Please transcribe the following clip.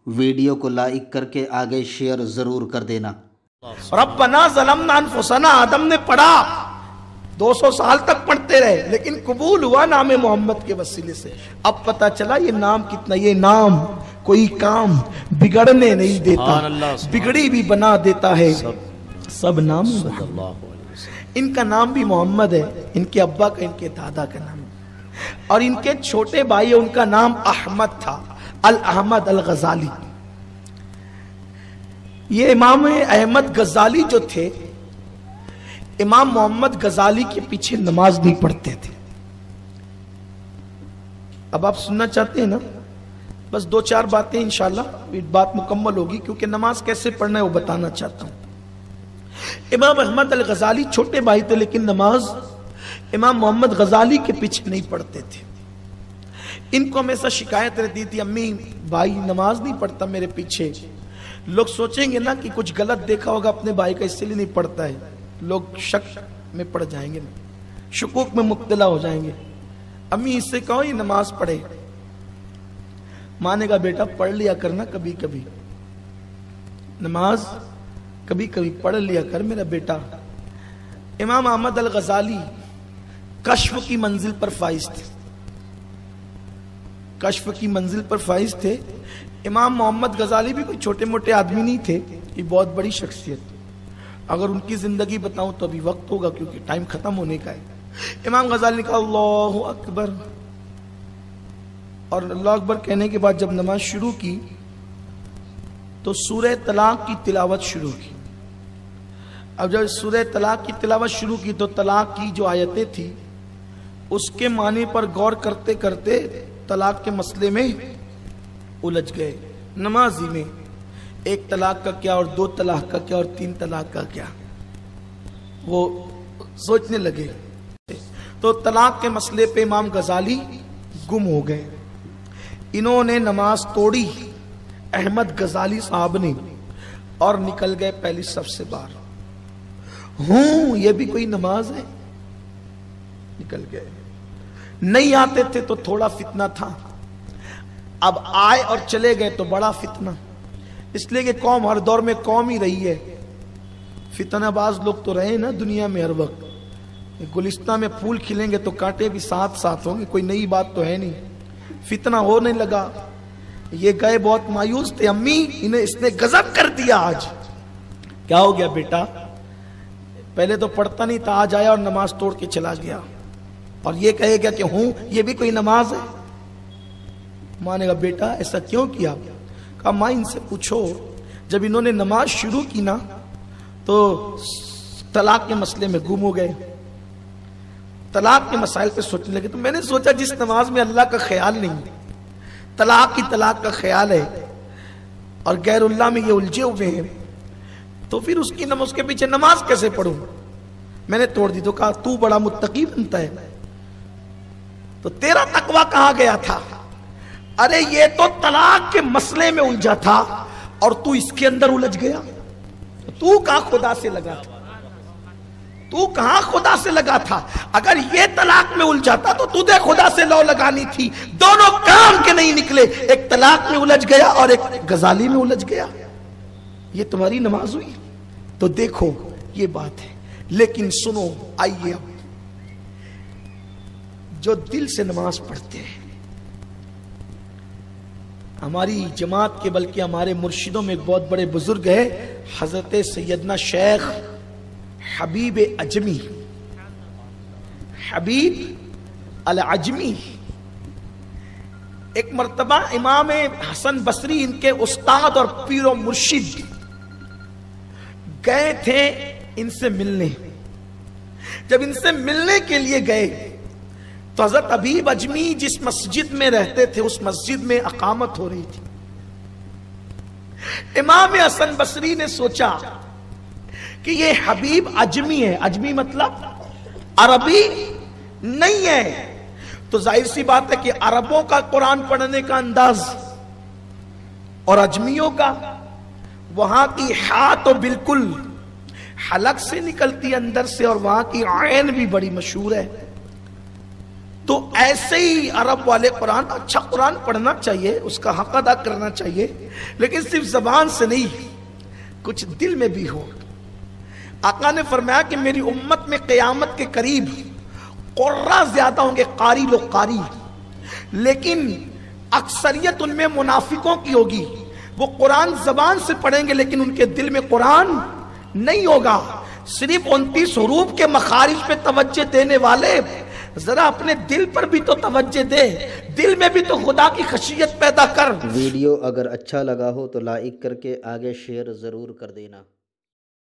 Video کو like کر کے آگے شیئر ضرور کر دینا۔ ربنا ظلمنا انفسنا، آدم نے پڑھا، 200 سال تک پڑھتے رہے، لیکن قبول ہوا نام محمد کے وسیلے سے۔ اب پتا چلا یہ نام کتنا، یہ نام کوئی کام بگڑنے نہیں دیتا، بگڑی بھی بنا دیتا ہے۔ سب نام ان کا نام بھی محمد ہے، ان کے ابا کا، ان کے دادا کا نام، اور ان کے چھوٹے بھائی ان کا نام احمد تھا، الاحمد الغزالی۔ یہ امام احمد غزالی جو تھے، امام محمد غزالی کے پیچھے نماز نہیں پڑھتے تھے۔ اب آپ سننا چاہتے ہیں نا؟ بس 2-4 باتیں انشاءاللہ بات مکمل ہوگی، کیونکہ نماز کیسے پڑھنا ہے وہ بتانا چاہتا ہوں۔ امام احمد الغزالی چھوٹے بھائی تھے، لیکن نماز امام محمد غزالی کے پیچھے نہیں پڑھتے تھے۔ ان کو ہمیشہ شکایت رہتی تھی، امی بھائی نماز نہیں پڑھتا میرے پیچھے۔ لوگ سوچیں گے نا کہ کچھ غلط دیکھا ہوگا اپنے بھائی کا، اس لیے نہیں پڑھتا ہے، لوگ شک میں پڑ جائیں گے، شکوک میں مبتلا ہو جائیں گے۔ امی اس سے کہو یہ نماز پڑھے۔ مانے گا بیٹا پڑھ لیا کرنا کبھی کبھی، نماز کبھی کبھی پڑھ لیا کر میرا بیٹا۔ امام احمد الغزالی کشف کی منزل پر فائز تھے، کشف کی منزل پر فائز تھے۔ امام محمد غزالی بھی کوئی چھوٹے موٹے آدمی نہیں تھے، یہ بہت بڑی شخصیت۔ اگر ان کی زندگی بتاؤں تو ابھی وقت ہوگا، کیونکہ ٹائم ختم ہونے کا ہے۔ امام غزالی نے کہا اللہ اکبر، اور اللہ اکبر کہنے کے بعد جب نماز شروع کی تو سورہ طلاق کی تلاوت شروع کی۔ اب جب سورہ طلاق کی تلاوت شروع کی تو طلاق کی جو آیتیں تھی اس کے معنی پر غور کرتے کرتے طلاق کے مسئلے میں الجھ گئے۔ نمازی میں 1 طلاق کا کیا، اور 2 طلاق کا کیا، اور 3 طلاق کا کیا، وہ سوچنے لگے۔ تو طلاق کے مسئلے پہ امام غزالی گم ہو گئے۔ انہوں نے نماز توڑی احمد غزالی صاحب نے، اور نکل گئے پہلی صف سے باہر۔ یہ بھی کوئی نماز ہے؟ نکل گئے۔ نہیں آتے تھے تو تھوڑا فتنہ تھا، اب آئے اور چلے گئے تو بڑا فتنہ، اس لیے کہ قوم ہر دور میں قوم ہی رہی ہے۔ فتنہ باز لوگ تو رہے نا دنیا میں ہر وقت۔ گلستہ میں پھول کھلیں گے تو کانٹے بھی ساتھ ساتھ ہوں گے، کوئی نئی بات تو ہے نہیں۔ فتنہ ہونے لگا، یہ گئے بہت مایوس تھے، امی انہیں اس نے غضب کر دیا آج۔ کیا ہو گیا بیٹا؟ پہلے تو پڑھتا نہیں تھا، آج آیا اور نماز توڑ کے چلا گیا، اور یہ کہے گا کہ یہ بھی کوئی نماز ہے؟ مانے گا بیٹا ایسا کیوں کیا؟ کہا ماں ان سے پوچھو، جب انہوں نے نماز شروع کی نا تو طلاق کے مسئلے میں گم ہو گئے، طلاق کے مسائل پہ سوچنے لگے۔ تو میں نے سوچا جس نماز میں اللہ کا خیال نہیں، طلاق کی طلاق کا خیال ہے، اور غیر اللہ میں یہ الجھے ہوئے ہیں، تو پھر اس کی نماز کے پیچھے نماز کیسے پڑھوں؟ میں نے توڑ دی۔ تو کہا تو بڑا متقی بنتا ہے، تو تیرا تقوی کہاں گیا تھا؟ ارے یہ تو طلاق کے مسئلے میں الجھا تھا اور تو اس کے اندر الجھ گیا۔ تو کہاں خدا سے لگا تھا؟ تو کہاں خدا سے لگا تھا؟ اگر یہ طلاق میں الجھاتا تو تجھے خدا سے لو لگانی تھی۔ دونوں کام کے نہیں نکلے، ایک طلاق میں الجھ گیا اور ایک غزالی میں الجھ گیا۔ یہ تمہاری نماز ہوئی؟ تو دیکھو یہ بات ہے۔ لیکن سنو، آئیے اب جو دل سے نماز پڑھتے ہیں، ہماری جماعت کے بلکہ ہمارے مرشدوں میں ایک بہت بڑے بزرگ ہے، حضرت سیدنا شیخ حبیب عجمی، حبیب العجمی۔ ایک مرتبہ امام حسن بصری ان کے استاد اور پیر و مرشد گئے تھے ان سے ملنے۔ جب ان سے ملنے کے لیے گئے تو حضرت حبیب عجمی جس مسجد میں رہتے تھے اس مسجد میں اقامت ہو رہی تھی۔ امام حسن بصری نے سوچا کہ یہ حبیب عجمی ہے، عجمی مطلب عربی نہیں ہے، تو ظاہر سی بات ہے کہ عربوں کا قرآن پڑھنے کا انداز اور عجمیوں کا، وہاں کی ہا تو بالکل حلق سے نکلتی اندر سے، اور وہاں کی عین بھی بڑی مشہور ہے۔ تو ایسے ہی عرب والے قرآن، اچھا قرآن پڑھنا چاہیے، اس کا حق ادا کرنا چاہیے، لیکن صرف زبان سے نہیں، کچھ دل میں بھی ہو۔ آقا نے فرمایا کہ میری امت میں قیامت کے قریب قرہ زیادہ ہوں گے، قاری لوگ قاری، لیکن اکثریت ان میں منافقوں کی ہوگی۔ وہ قرآن زبان سے پڑھیں گے لیکن ان کے دل میں قرآن نہیں ہوگا۔ صرف 29 حروف کے مخارج پہ توجہ دینے والے ذرا اپنے دل پر بھی تو توجہ دے، دل میں بھی تو خدا کی خشیت پیدا کر۔ ویڈیو اگر اچھا لگا ہو تو لائک کر کے آگے شیئر ضرور کر دینا۔